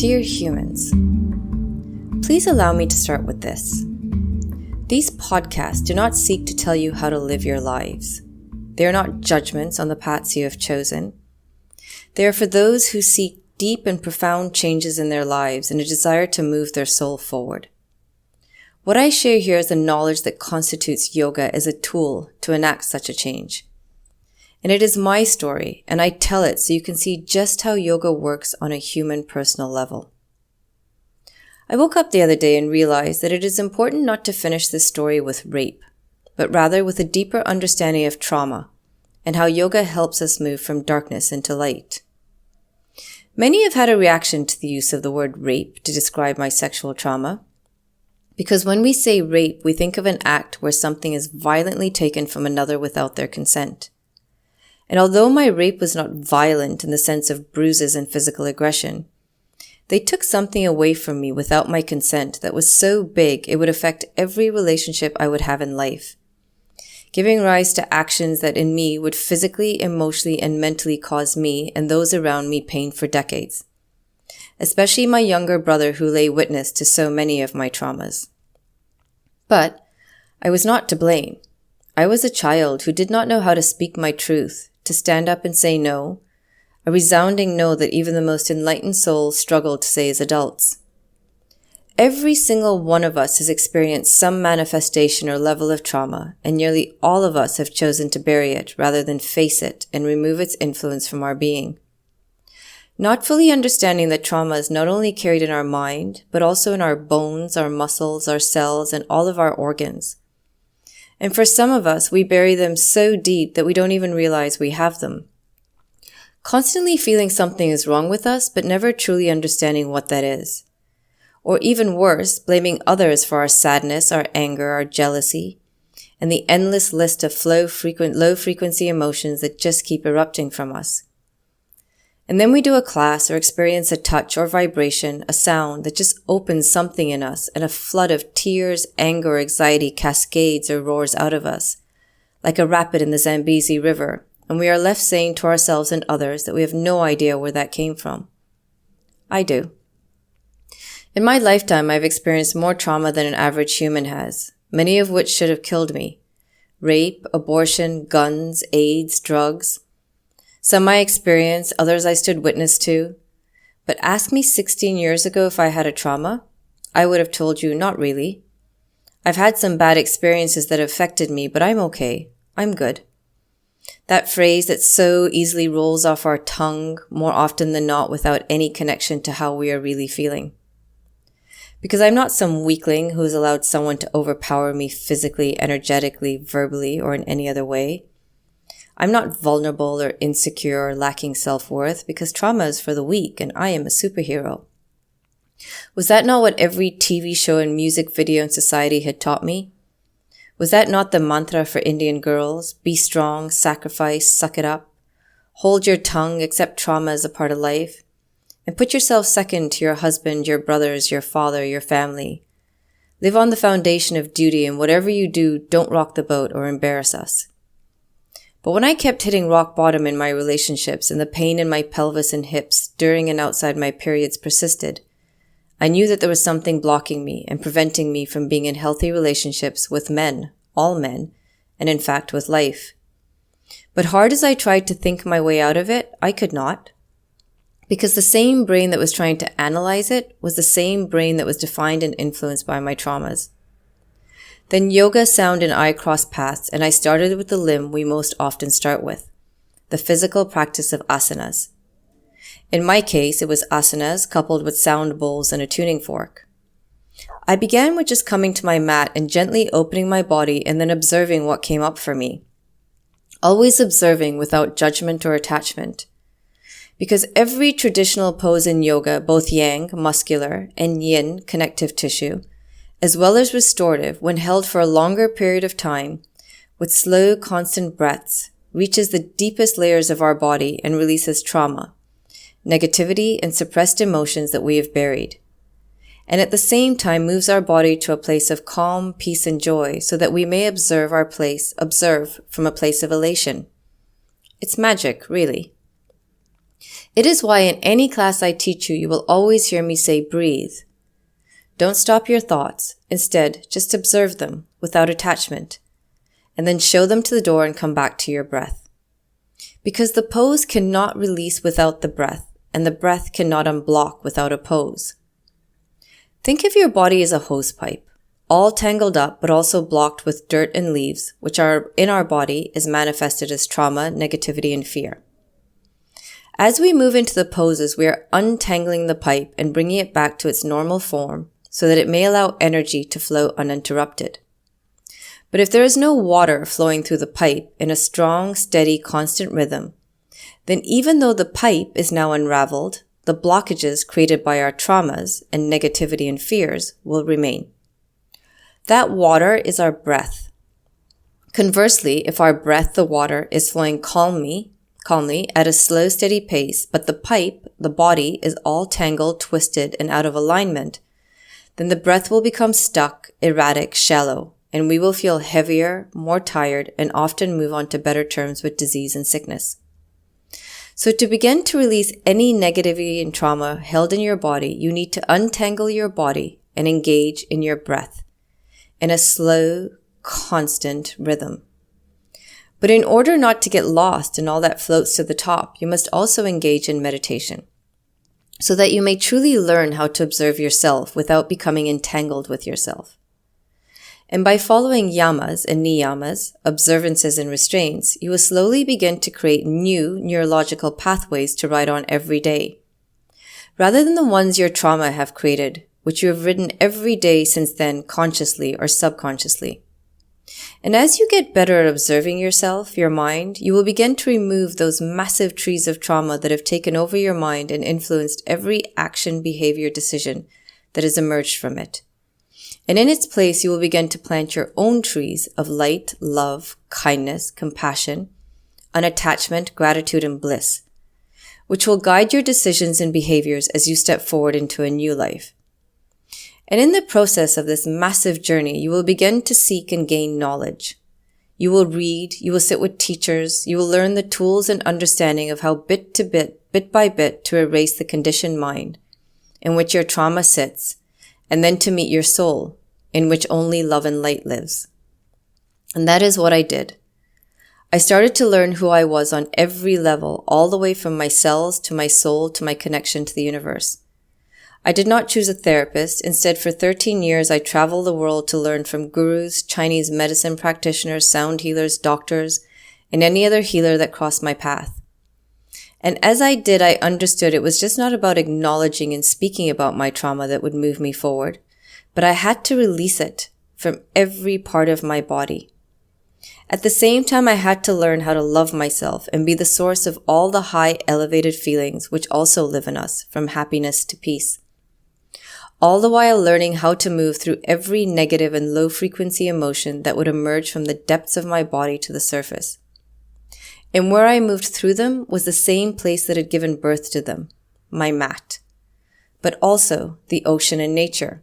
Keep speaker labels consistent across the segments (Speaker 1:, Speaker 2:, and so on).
Speaker 1: Dear humans, please allow me to start with this. These podcasts do not seek to tell you how to live your lives. They are not judgments on the paths you have chosen. They are for those who seek deep and profound changes in their lives and a desire to move their soul forward. What I share here is the knowledge that constitutes yoga as a tool to enact such a change. And it is my story, and I tell it so you can see just how yoga works on a human personal level. I woke up the other day and realized that it is important not to finish this story with rape, but rather with a deeper understanding of trauma and how yoga helps us move from darkness into light. Many have had a reaction to the use of the word rape to describe my sexual trauma, because when we say rape, we think of an act where something is violently taken from another without their consent. And although my rape was not violent in the sense of bruises and physical aggression, they took something away from me without my consent that was so big it would affect every relationship I would have in life, giving rise to actions that in me would physically, emotionally, and mentally cause me and those around me pain for decades, especially my younger brother who lay witness to so many of my traumas. But I was not to blame. I was a child who did not know how to speak my truth, to stand up and say no, a resounding no that even the most enlightened souls struggle to say as adults. Every single one of us has experienced some manifestation or level of trauma, and nearly all of us have chosen to bury it rather than face it and remove its influence from our being. Not fully understanding that trauma is not only carried in our mind, but also in our bones, our muscles, our cells, and all of our organs. And for some of us, we bury them so deep that we don't even realize we have them. Constantly feeling something is wrong with us, but never truly understanding what that is. Or even worse, blaming others for our sadness, our anger, our jealousy, and the endless list of low-frequency emotions that just keep erupting from us. And then we do a class or experience a touch or vibration, a sound that just opens something in us, and a flood of tears, anger, or anxiety cascades or roars out of us, like a rapid in the Zambezi River, and we are left saying to ourselves and others that we have no idea where that came from. I do. In my lifetime, I've experienced more trauma than an average human has, many of which should have killed me. Rape, abortion, guns, AIDS, drugs. Some I experienced, others I stood witness to. But ask me 16 years ago if I had a trauma, I would have told you not really. I've had some bad experiences that affected me, but I'm okay. I'm good. That phrase that so easily rolls off our tongue more often than not without any connection to how we are really feeling. Because I'm not some weakling who has allowed someone to overpower me physically, energetically, verbally, or in any other way. I'm not vulnerable or insecure or lacking self-worth because trauma is for the weak and I am a superhero. Was that not what every TV show and music video in society had taught me? Was that not the mantra for Indian girls? Be strong, sacrifice, suck it up. Hold your tongue, accept trauma as a part of life. And put yourself second to your husband, your brothers, your father, your family. Live on the foundation of duty, and whatever you do, don't rock the boat or embarrass us. But when I kept hitting rock bottom in my relationships and the pain in my pelvis and hips during and outside my periods persisted, I knew that there was something blocking me and preventing me from being in healthy relationships with men, all men, and in fact with life. But hard as I tried to think my way out of it, I could not. Because the same brain that was trying to analyze it was the same brain that was defined and influenced by my traumas. Then yoga, sound, and I crossed paths, and I started with the limb we most often start with, the physical practice of asanas. In my case, it was asanas coupled with sound bowls and a tuning fork. I began with just coming to my mat and gently opening my body and then observing what came up for me. Always observing without judgment or attachment. Because every traditional pose in yoga, both yang, muscular, and yin, connective tissue, as well as restorative, when held for a longer period of time, with slow, constant breaths, reaches the deepest layers of our body and releases trauma, negativity, and suppressed emotions that we have buried. And at the same time moves our body to a place of calm, peace, and joy so that we may observe from a place of elation. It's magic, really. It is why in any class I teach you, you will always hear me say breathe. Don't stop your thoughts. Instead, just observe them without attachment, and then show them to the door and come back to your breath. Because the pose cannot release without the breath, and the breath cannot unblock without a pose. Think of your body as a hose pipe, all tangled up but also blocked with dirt and leaves, which are in our body is manifested as trauma, negativity, and fear. As we move into the poses, we are untangling the pipe and bringing it back to its normal form so that it may allow energy to flow uninterrupted. But if there is no water flowing through the pipe in a strong, steady, constant rhythm, then even though the pipe is now unraveled, the blockages created by our traumas and negativity and fears will remain. That water is our breath. Conversely, if our breath, the water, is flowing calmly at a slow, steady pace, but the pipe, the body, is all tangled, twisted, and out of alignment, then the breath will become stuck, erratic, shallow, and we will feel heavier, more tired, and often move on to better terms with disease and sickness. So to begin to release any negativity and trauma held in your body, you need to untangle your body and engage in your breath in a slow, constant rhythm. But in order not to get lost in all that floats to the top, you must also engage in meditation so that you may truly learn how to observe yourself without becoming entangled with yourself. And by following yamas and niyamas, observances and restraints, you will slowly begin to create new neurological pathways to ride on every day, rather than the ones your trauma have created, which you have ridden every day since then consciously or subconsciously. And as you get better at observing yourself, your mind, you will begin to remove those massive trees of trauma that have taken over your mind and influenced every action, behavior, decision that has emerged from it. And in its place, you will begin to plant your own trees of light, love, kindness, compassion, unattachment, gratitude, and bliss, which will guide your decisions and behaviors as you step forward into a new life. And in the process of this massive journey, you will begin to seek and gain knowledge. You will read, you will sit with teachers, you will learn the tools and understanding of how bit by bit, to erase the conditioned mind in which your trauma sits, and then to meet your soul, in which only love and light lives. And that is what I did. I started to learn who I was on every level, all the way from my cells to my soul to my connection to the universe. I did not choose a therapist. Instead, for 13 years, I traveled the world to learn from gurus, Chinese medicine practitioners, sound healers, doctors, and any other healer that crossed my path. And as I did, I understood it was just not about acknowledging and speaking about my trauma that would move me forward, but I had to release it from every part of my body. At the same time, I had to learn how to love myself and be the source of all the high elevated feelings which also live in us, from happiness to peace. All the while learning how to move through every negative and low frequency emotion that would emerge from the depths of my body to the surface. And where I moved through them was the same place that had given birth to them, my mat, but also the ocean and nature.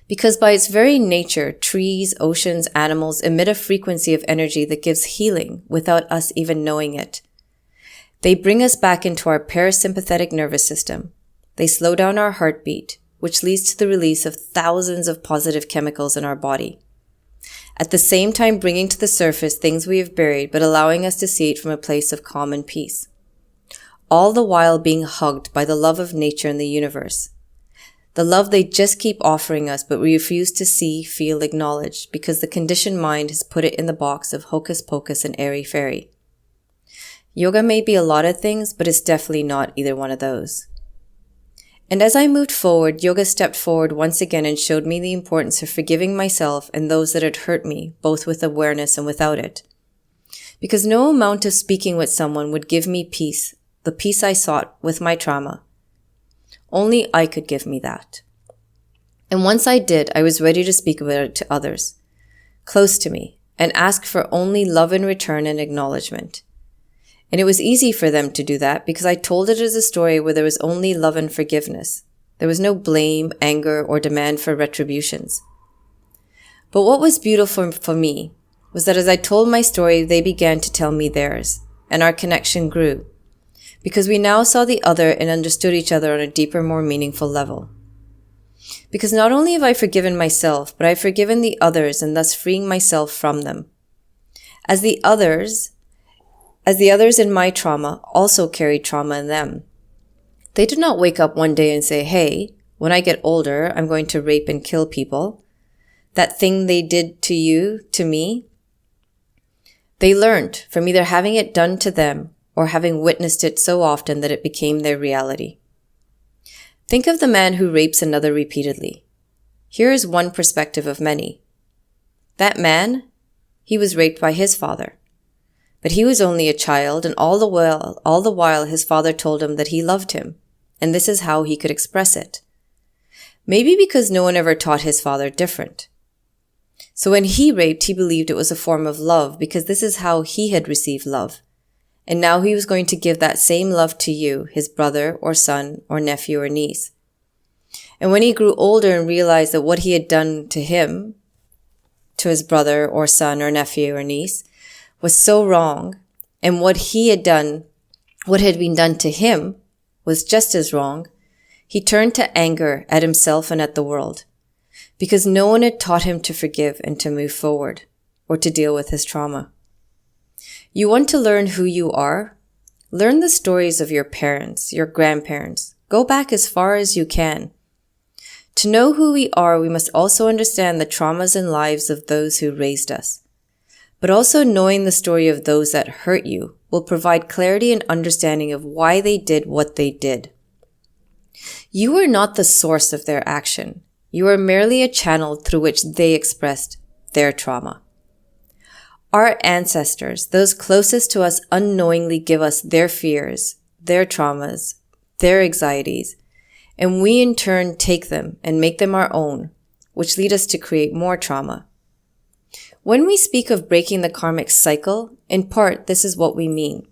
Speaker 1: Because by its very nature, trees, oceans, animals emit a frequency of energy that gives healing without us even knowing it. They bring us back into our parasympathetic nervous system. They slow down our heartbeat, which leads to the release of thousands of positive chemicals in our body. At the same time bringing to the surface things we have buried, but allowing us to see it from a place of calm and peace. All the while being hugged by the love of nature and the universe. The love they just keep offering us, but we refuse to see, feel, acknowledge, because the conditioned mind has put it in the box of hocus pocus and airy-fairy. Yoga may be a lot of things, but it's definitely not either one of those. And as I moved forward, yoga stepped forward once again and showed me the importance of forgiving myself and those that had hurt me, both with awareness and without it. Because no amount of speaking with someone would give me peace, the peace I sought with my trauma. Only I could give me that. And once I did, I was ready to speak about it to others, close to me, and ask for only love in return and acknowledgement. And it was easy for them to do that because I told it as a story where there was only love and forgiveness. There was no blame, anger, or demand for retributions. But what was beautiful for me was that as I told my story, they began to tell me theirs, and our connection grew. because we now saw the other and understood each other on a deeper, more meaningful level. Because not only have I forgiven myself, but I've forgiven the others and thus freeing myself from them. As the others in my trauma also carried trauma in them. They did not wake up one day and say, hey, when I get older, I'm going to rape and kill people. That thing they did to you, to me. They learned from either having it done to them or having witnessed it so often that it became their reality. Think of the man who rapes another repeatedly. Here is one perspective of many. That man, he was raped by his father. But he was only a child, and all the while his father told him that he loved him, and this is how he could express it. Maybe because no one ever taught his father different. So when he raped, he believed it was a form of love because this is how he had received love. And now he was going to give that same love to you, his brother or son or nephew or niece. And when he grew older and realized that what he had done to him, to his brother or son or nephew or niece, was so wrong, and what had been done to him was just as wrong, he turned to anger at himself and at the world, because no one had taught him to forgive and to move forward, or to deal with his trauma. You want to learn who you are? Learn the stories of your parents, your grandparents. Go back as far as you can. To know who we are, we must also understand the traumas and lives of those who raised us. But also knowing the story of those that hurt you will provide clarity and understanding of why they did what they did. You are not the source of their action. You are merely a channel through which they expressed their trauma. Our ancestors, those closest to us, unknowingly give us their fears, their traumas, their anxieties, and we in turn take them and make them our own, which lead us to create more trauma. When we speak of breaking the karmic cycle, in part, this is what we mean.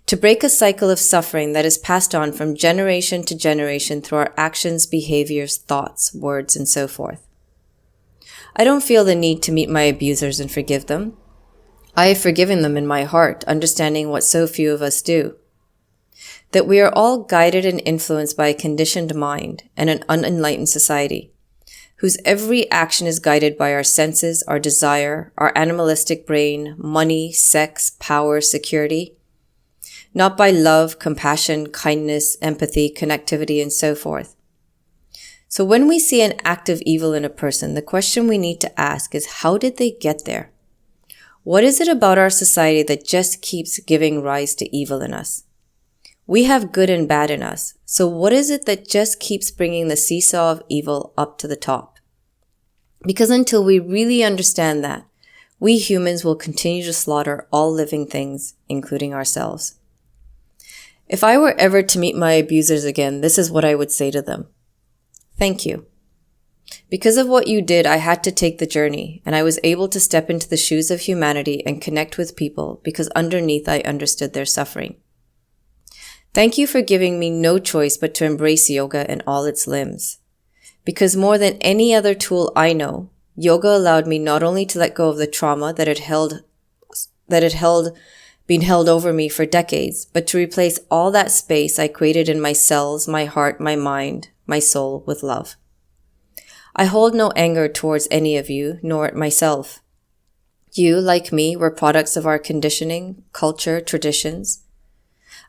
Speaker 1: To break a cycle of suffering that is passed on from generation to generation through our actions, behaviors, thoughts, words, and so forth. I don't feel the need to meet my abusers and forgive them. I have forgiven them in my heart, understanding what so few of us do. That we are all guided and influenced by a conditioned mind and an unenlightened society, whose every action is guided by our senses, our desire, our animalistic brain, money, sex, power, security, not by love, compassion, kindness, empathy, connectivity, and so forth. So when we see an act of evil in a person, the question we need to ask is, how did they get there? What is it about our society that just keeps giving rise to evil in us? We have good and bad in us. So what is it that just keeps bringing the seesaw of evil up to the top? Because until we really understand that, we humans will continue to slaughter all living things, including ourselves. If I were ever to meet my abusers again, this is what I would say to them. Thank you. Because of what you did, I had to take the journey, and I was able to step into the shoes of humanity and connect with people because underneath I understood their suffering. Thank you for giving me no choice but to embrace yoga in all its limbs. Because more than any other tool I know, yoga allowed me not only to let go of the trauma that had been held over me for decades, but to replace all that space I created in my cells, my heart, my mind, my soul with love. I hold no anger towards any of you, nor at myself. You, like me, were products of our conditioning, culture, traditions.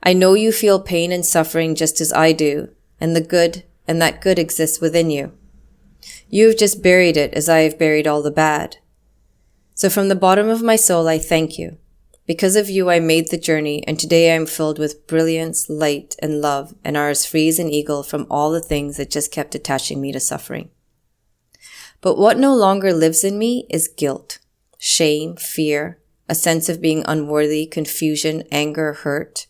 Speaker 1: I know you feel pain and suffering just as I do, and that good exists within you. You have just buried it as I have buried all the bad. So from the bottom of my soul, I thank you. Because of you, I made the journey, and today I am filled with brilliance, light, and love, and are as free as an eagle from all the things that just kept attaching me to suffering. But what no longer lives in me is guilt, shame, fear, a sense of being unworthy, confusion, anger, hurt.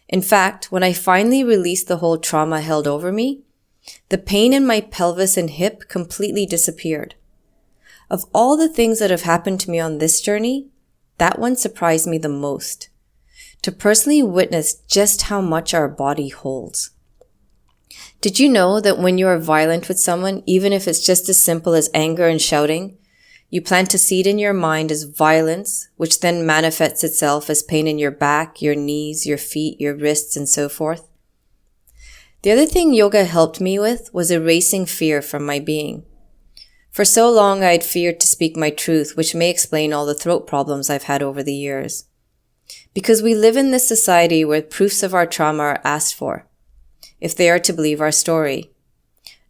Speaker 1: In fact, when I finally released the whole trauma held over me, the pain in my pelvis and hip completely disappeared. Of all the things that have happened to me on this journey, that one surprised me the most. To personally witness just how much our body holds. Did you know that when you are violent with someone, even if it's just as simple as anger and shouting, You plant a seed in your mind as violence, which then manifests itself as pain in your back, your knees, your feet, your wrists, and so forth. The other thing yoga helped me with was erasing fear from my being. For so long, I had feared to speak my truth, which may explain all the throat problems I've had over the years. Because we live in this society where proofs of our trauma are asked for, if they are to believe our story.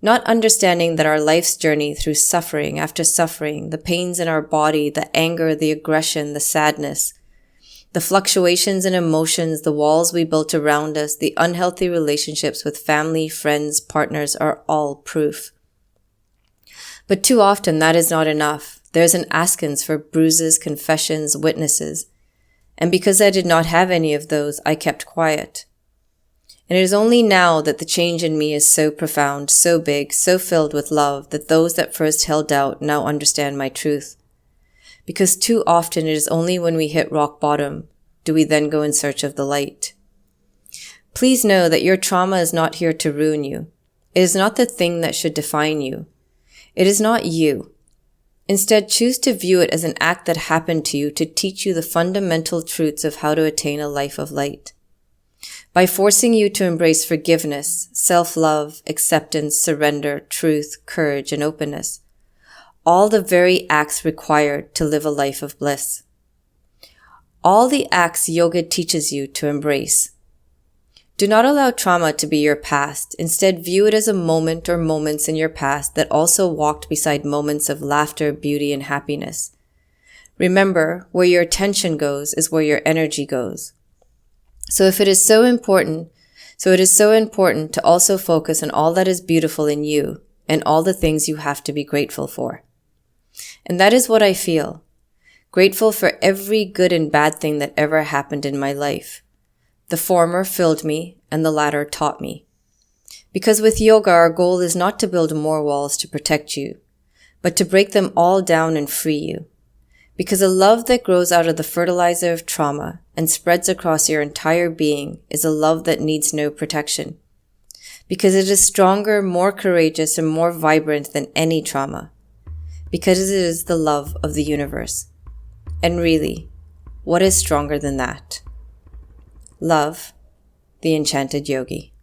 Speaker 1: Not understanding that our life's journey through suffering after suffering, the pains in our body, the anger, the aggression, the sadness, the fluctuations in emotions, the walls we built around us, the unhealthy relationships with family, friends, partners are all proof. But too often that is not enough. There's an askance for bruises, confessions, witnesses. And because I did not have any of those, I kept quiet. And it is only now that the change in me is so profound, so big, so filled with love that those that first held doubt now understand my truth. Because too often it is only when we hit rock bottom do we then go in search of the light. Please know that your trauma is not here to ruin you. It is not the thing that should define you. It is not you. Instead, choose to view it as an act that happened to you to teach you the fundamental truths of how to attain a life of light. By forcing you to embrace forgiveness, self-love, acceptance, surrender, truth, courage, and openness. All the very acts required to live a life of bliss. All the acts yoga teaches you to embrace. Do not allow trauma to be your past. Instead, view it as a moment or moments in your past that also walked beside moments of laughter, beauty, and happiness. Remember, where your attention goes is where your energy goes. So it is so important to also focus on all that is beautiful in you and all the things you have to be grateful for. And that is what I feel. Grateful for every good and bad thing that ever happened in my life. The former filled me and the latter taught me. Because with yoga, our goal is not to build more walls to protect you, but to break them all down and free you. Because a love that grows out of the fertilizer of trauma and spreads across your entire being is a love that needs no protection. Because it is stronger, more courageous, and more vibrant than any trauma. Because it is the love of the universe. And really, what is stronger than that? Love, the enchanted yogi.